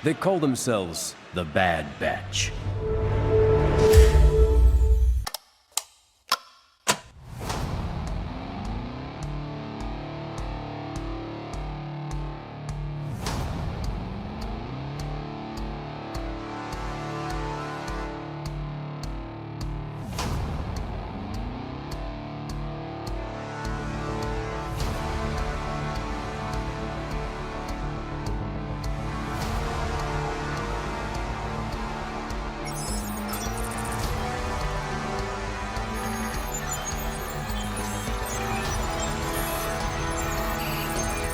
They call themselves the Bad Batch.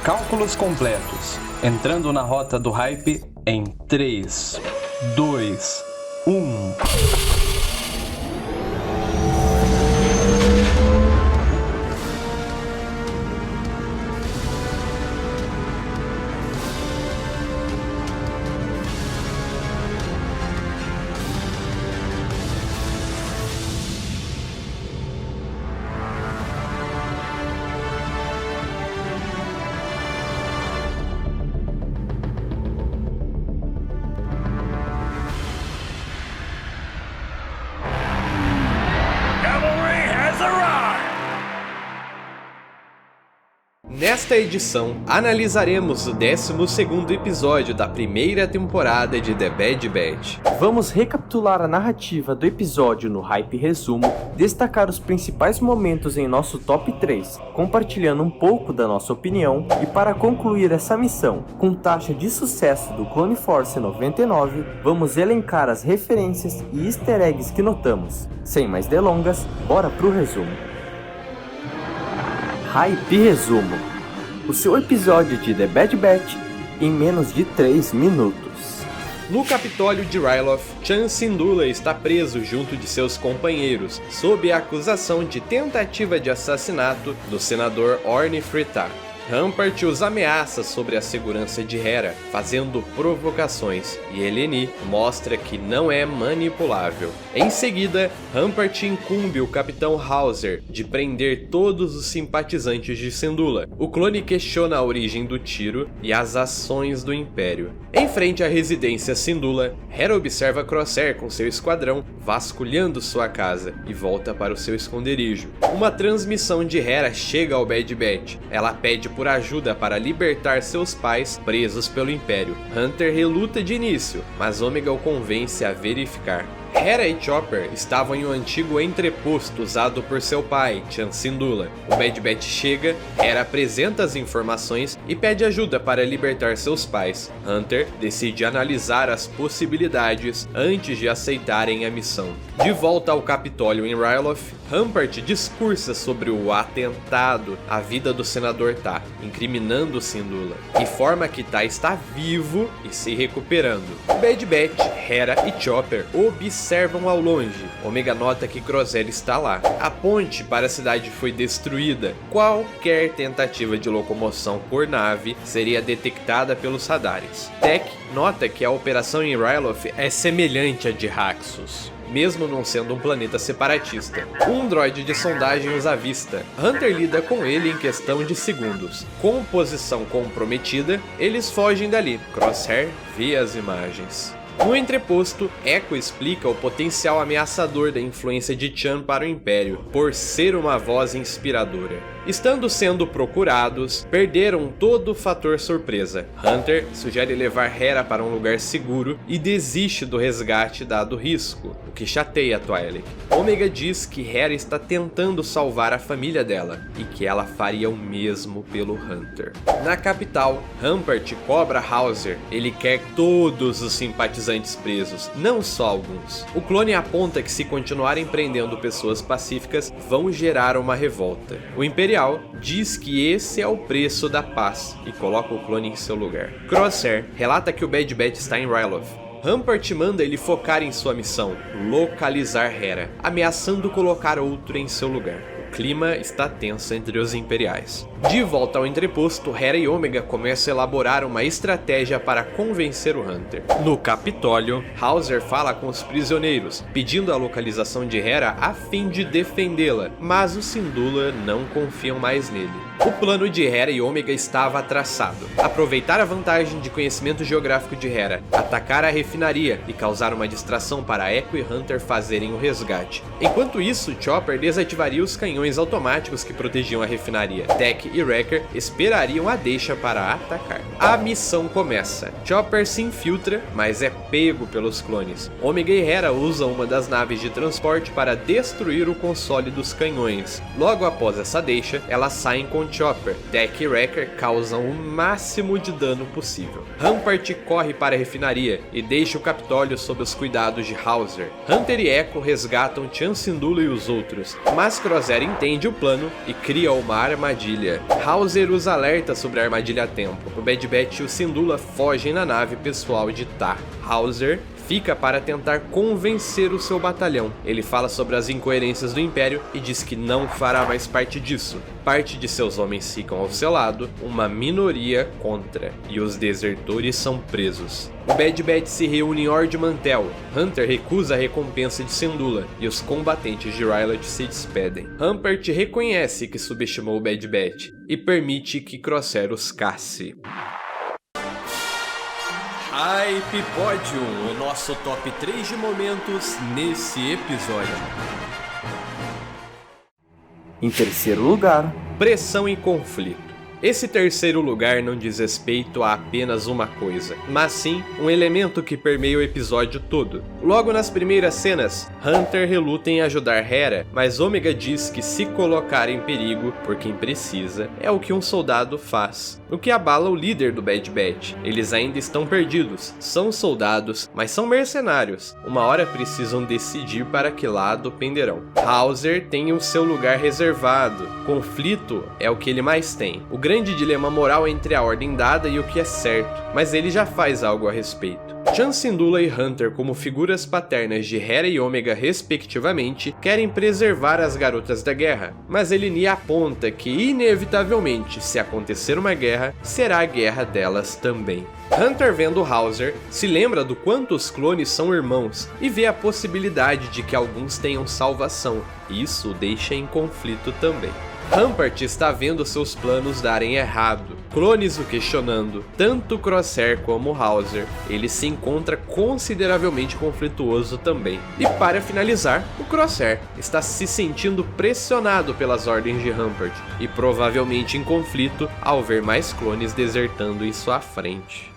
Cálculos completos. Entrando na rota do hype em 3, 2, 1. Nesta edição, analisaremos o 12º episódio da primeira temporada de The Bad Batch. Vamos recapitular a narrativa do episódio no Hype Resumo, destacar os principais momentos em nosso top 3, compartilhando um pouco da nossa opinião, e para concluir essa missão, com taxa de sucesso do Clone Force 99, vamos elencar as referências e easter eggs que notamos. Sem mais delongas, bora pro resumo. Hype Resumo. O seu episódio de The Bad Batch em menos de 3 minutos. No Capitólio de Ryloth, Chan Syndulla está preso junto de seus companheiros, sob a acusação de tentativa de assassinato do senador Orny Freitag. Rampart os ameaça sobre a segurança de Hera, fazendo provocações, e Eleni mostra que não é manipulável. Em seguida, Rampart incumbe o Capitão Hauser de prender todos os simpatizantes de Syndulla. O clone questiona a origem do tiro e as ações do Império. Em frente à residência Syndulla, Hera observa Crosshair com seu esquadrão vasculhando sua casa e volta para o seu esconderijo. Uma transmissão de Hera chega ao Bad Batch. Ela pede por ajuda para libertar seus pais presos pelo Império. Hunter reluta de início, mas Omega o convence a verificar. Hera e Chopper estavam em um antigo entreposto usado por seu pai, Chan Syndulla. O Bad Batch chega, Hera apresenta as informações e pede ajuda para libertar seus pais. Hunter decide analisar as possibilidades antes de aceitarem a missão. De volta ao Capitólio em Ryloth, Rampart discursa sobre o atentado à vida do senador Ta, incriminando Syndulla. Informa que Ta está vivo e se recuperando. Bad Batch, Hera e Chopper observam ao longe. Omega nota que Crosshair está lá. A ponte para a cidade foi destruída. Qualquer tentativa de locomoção por nave seria detectada pelos radares. Tech nota que a operação em Ryloth é semelhante à de Raxus, mesmo não sendo um planeta separatista. Um droide de sondagem os avista. Hunter lida com ele em questão de segundos. Com posição comprometida, eles fogem dali. Crosshair vê as imagens. No entreposto, Echo explica o potencial ameaçador da influência de Chan para o Império, por ser uma voz inspiradora. Estando sendo procurados, perderam todo o fator surpresa. Hunter sugere levar Hera para um lugar seguro e desiste do resgate dado o risco, o que chateia Twi'lek. Omega diz que Hera está tentando salvar a família dela e que ela faria o mesmo pelo Hunter. Na capital, Rampart cobra Hauser. Ele quer todos os simpatizantes presos, não só alguns. O clone aponta que se continuarem prendendo pessoas pacíficas, vão gerar uma revolta. O Imperial diz que esse é o preço da paz e coloca o clone em seu lugar. Crosshair relata que o Bad Batch está em Ryloth. Rampart manda ele focar em sua missão, localizar Hera, ameaçando colocar outro em seu lugar. O clima está tenso entre os imperiais. De volta ao entreposto, Hera e Ômega começam a elaborar uma estratégia para convencer o Hunter. No Capitólio, Hauser fala com os prisioneiros, pedindo a localização de Hera a fim de defendê-la, mas os Syndulla não confiam mais nele. O plano de Hera e Ômega estava traçado: aproveitar a vantagem de conhecimento geográfico de Hera, atacar a refinaria e causar uma distração para Echo e Hunter fazerem o resgate. Enquanto isso, Chopper desativaria os canhões automáticos que protegiam a refinaria. Tech e Wrecker esperariam a deixa para atacar. A missão começa. Chopper se infiltra, mas é pego pelos clones. Ômega e Hera usam uma das naves de transporte para destruir o console dos canhões. Logo após essa deixa, elas saem com Chopper. Tech e Wrecker causam o máximo de dano possível. Rampart corre para a refinaria e deixa o Capitólio sob os cuidados de Hauser. Hunter e Echo resgatam Chan Syndulla e os outros, mas Crosshair entende o plano e cria uma armadilha. Hauser os alerta sobre a armadilha a tempo. O Bad Batch e o Syndulla fogem na nave pessoal de Ta. Hauser fica para tentar convencer o seu batalhão. Ele fala sobre as incoerências do Império e diz que não fará mais parte disso. Parte de seus homens ficam ao seu lado, uma minoria contra, e os desertores são presos. O Bad Batch se reúne em Ord Mantell. Hunter recusa a recompensa de Syndulla e os combatentes de Ryloth se despedem. Rampart reconhece que subestimou o Bad Batch e permite que Crosshair os casse. Hype Podium, o nosso top 3 de momentos nesse episódio. Em terceiro lugar, Pressão e conflito. Esse terceiro lugar não diz respeito a apenas uma coisa, mas sim um elemento que permeia o episódio todo. Logo nas primeiras cenas, Hunter reluta em ajudar Hera, mas Ômega diz que se colocar em perigo por quem precisa é o que um soldado faz, o que abala o líder do Bad Batch. Eles ainda estão perdidos, são soldados, mas são mercenários. Uma hora precisam decidir para que lado penderão. Hauser tem o seu lugar reservado, conflito é o que ele mais tem. O grande dilema moral entre a ordem dada e o que é certo, mas ele já faz algo a respeito. Chan Syndulla e Hunter, como figuras paternas de Hera e Ômega respectivamente, querem preservar as garotas da guerra, mas Eleni aponta que inevitavelmente, se acontecer uma guerra, será a guerra delas também. Hunter, vendo Hauser, se lembra do quanto os clones são irmãos e vê a possibilidade de que alguns tenham salvação. Isso o deixa em conflito também. Rampart está vendo seus planos darem errado, clones o questionando, tanto Crosshair como Hauser. Ele se encontra consideravelmente conflituoso também. E para finalizar, o Crosshair está se sentindo pressionado pelas ordens de Rampart e provavelmente em conflito ao ver mais clones desertando em sua frente.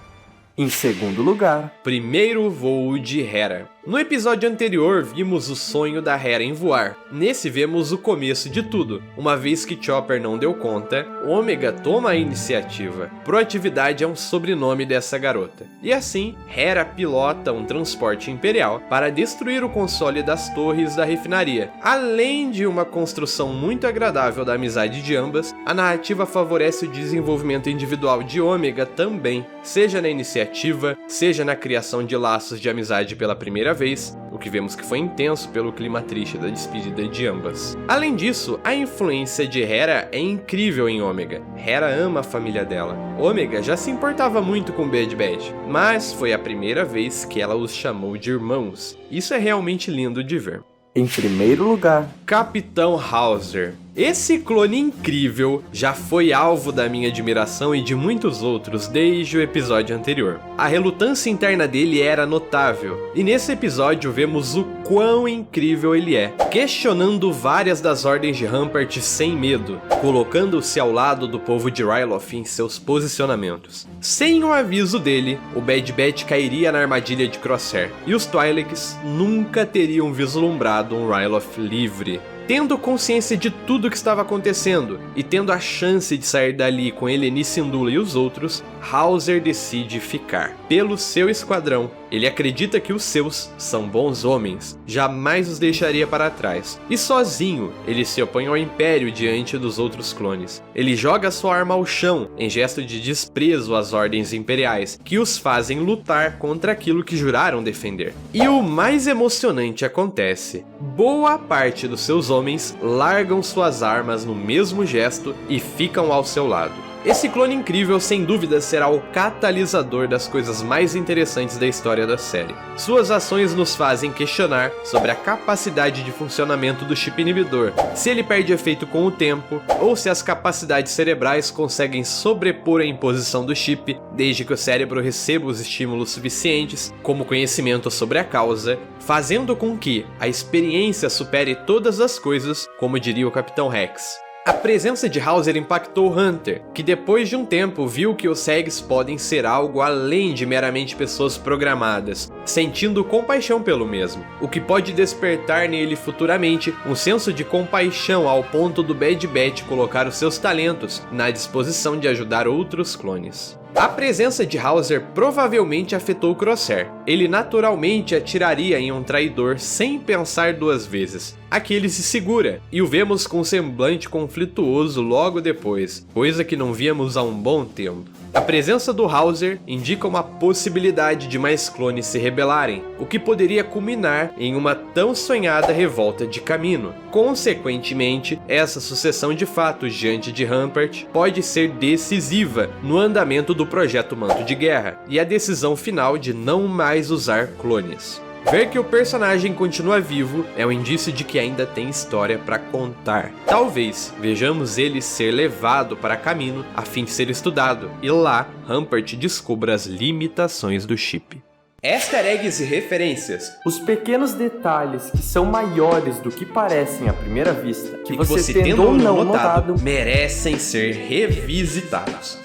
em segundo lugar, Primeiro voo de Hera. No episódio anterior, vimos o sonho da Hera em voar. Nesse, vemos o começo de tudo. Uma vez que Chopper não deu conta, Ômega toma a iniciativa. Proatividade é um sobrenome dessa garota. E assim, Hera pilota um transporte imperial para destruir o console das torres da refinaria. Além de uma construção muito agradável da amizade de ambas, a narrativa favorece o desenvolvimento individual de Ômega também, seja na iniciativa, seja na criação de laços de amizade pela primeira vez, o que vemos que foi intenso pelo clima triste da despedida de ambas. Além disso, a influência de Hera é incrível em Ômega. Hera ama a família dela. Ômega já se importava muito com Bad Batch, mas foi a primeira vez que ela os chamou de irmãos. Isso é realmente lindo de ver. em primeiro lugar, Capitão Hauser. Esse clone incrível já foi alvo da minha admiração e de muitos outros desde o episódio anterior. A relutância interna dele era notável, e nesse episódio vemos o quão incrível ele é, questionando várias das ordens de Rampart sem medo, colocando-se ao lado do povo de Ryloth em seus posicionamentos. Sem o aviso dele, o Bad Batch cairia na armadilha de Crosshair, e os Twi'leks nunca teriam vislumbrado um Ryloth livre. Tendo consciência de tudo o que estava acontecendo e tendo a chance de sair dali com Eleni Syndulla e os outros, Hauser decide ficar. Pelo seu esquadrão, ele acredita que os seus são bons homens, jamais os deixaria para trás. E sozinho, ele se opõe ao Império diante dos outros clones. Ele joga sua arma ao chão, em gesto de desprezo às ordens imperiais, que os fazem lutar contra aquilo que juraram defender. E o mais emocionante acontece. Boa parte dos seus homens largam suas armas no mesmo gesto e ficam ao seu lado. Esse clone incrível, sem dúvida, será o catalisador das coisas mais interessantes da história da série. Suas ações nos fazem questionar sobre a capacidade de funcionamento do chip inibidor, se ele perde efeito com o tempo, ou se as capacidades cerebrais conseguem sobrepor a imposição do chip, desde que o cérebro receba os estímulos suficientes, como conhecimento sobre a causa, fazendo com que a experiência supere todas as coisas, como diria o Capitão Rex. A presença de Hauser impactou Hunter, que depois de um tempo viu que os Segs podem ser algo além de meramente pessoas programadas, sentindo compaixão pelo mesmo, o que pode despertar nele futuramente um senso de compaixão ao ponto do Bad Batch colocar os seus talentos na disposição de ajudar outros clones. A presença de Hauser provavelmente afetou Crosshair. Ele naturalmente atiraria em um traidor sem pensar duas vezes. Aqui ele se segura, e o vemos com um semblante conflituoso logo depois, coisa que não víamos há um bom tempo. A presença do Hauser indica uma possibilidade de mais clones se rebelarem, o que poderia culminar em uma tão sonhada revolta de Kamino. Consequentemente, essa sucessão de fatos diante de Rampart pode ser decisiva no andamento do projeto Manto de Guerra e a decisão final de não mais usar clones. Ver que o personagem continua vivo é um indício de que ainda tem história para contar. Talvez vejamos ele ser levado para Kamino a fim de ser estudado, e lá Rampart descubra as limitações do chip. Easter eggs e referências. Os pequenos detalhes que são maiores do que parecem à primeira vista, que você tendo ou não notado, merecem ser revisitados.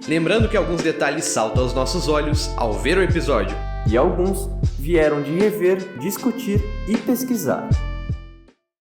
Lembrando que alguns detalhes saltam aos nossos olhos ao ver o episódio, e alguns vieram de rever, discutir e pesquisar.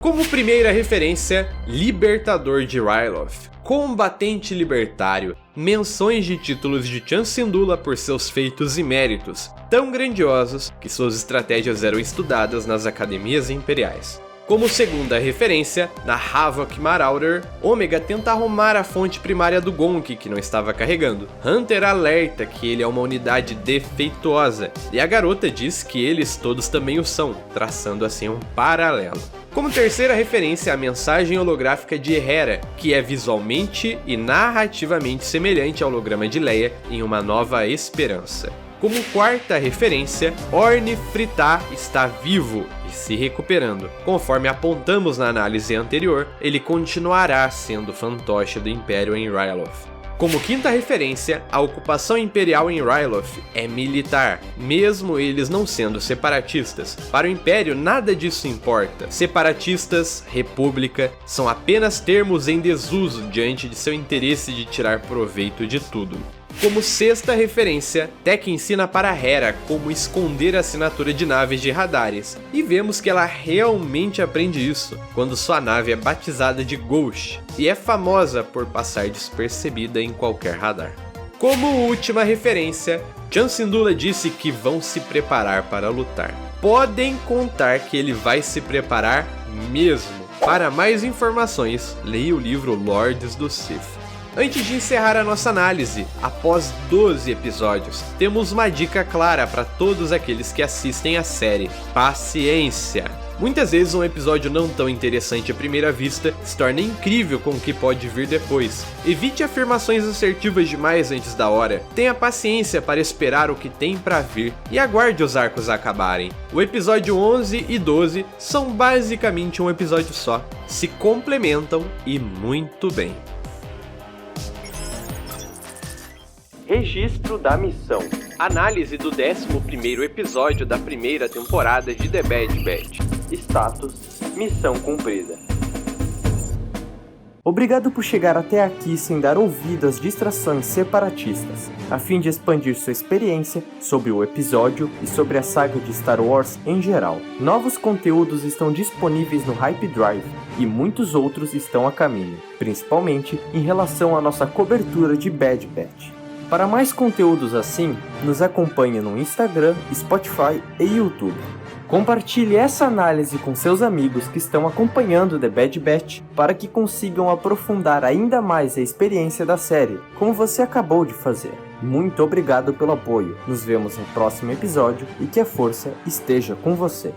Como primeira referência, Libertador de Ryloth, combatente libertário, menções de títulos de Chan Syndulla por seus feitos e méritos, tão grandiosos que suas estratégias eram estudadas nas academias imperiais. Como segunda referência, na Havoc Marauder, Omega tenta arrumar a fonte primária do Gonk que não estava carregando. Hunter alerta que ele é uma unidade defeituosa, e a garota diz que eles todos também o são, traçando assim um paralelo. Como terceira referência, a mensagem holográfica de Hera, que é visualmente e narrativamente semelhante ao holograma de Leia em Uma Nova Esperança. Como quarta referência, Orn Frita está vivo e se recuperando. Conforme apontamos na análise anterior, ele continuará sendo fantoche do Império em Ryloth. Como quinta referência, a ocupação imperial em Ryloth é militar, mesmo eles não sendo separatistas. Para o Império, nada disso importa. Separatistas, república, são apenas termos em desuso diante de seu interesse de tirar proveito de tudo. Como sexta referência, Tech ensina para Hera como esconder a assinatura de naves de radares, e vemos que ela realmente aprende isso quando sua nave é batizada de Ghost, e é famosa por passar despercebida em qualquer radar. Como última referência, Chan Syndulla disse que vão se preparar para lutar. Podem contar que ele vai se preparar mesmo. Para mais informações, leia o livro Lords do Sith. Antes de encerrar a nossa análise, após 12 episódios, temos uma dica clara para todos aqueles que assistem a série: paciência! Muitas vezes um episódio não tão interessante à primeira vista se torna incrível com o que pode vir depois. Evite afirmações assertivas demais antes da hora, tenha paciência para esperar o que tem para vir e aguarde os arcos acabarem. O episódio 11 e 12 são basicamente um episódio só, se complementam e muito bem. Registro da missão. Análise do 11º episódio da primeira temporada de The Bad Batch. Status: missão cumprida. Obrigado por chegar até aqui sem dar ouvido às distrações separatistas, a fim de expandir sua experiência sobre o episódio e sobre a saga de Star Wars em geral. Novos conteúdos estão disponíveis no Hype Drive e muitos outros estão a caminho, principalmente em relação à nossa cobertura de Bad Batch. Para mais conteúdos assim, nos acompanhe no Instagram, Spotify e YouTube. Compartilhe essa análise com seus amigos que estão acompanhando The Bad Batch para que consigam aprofundar ainda mais a experiência da série, como você acabou de fazer. Muito obrigado pelo apoio. Nos vemos no próximo episódio e que a força esteja com você.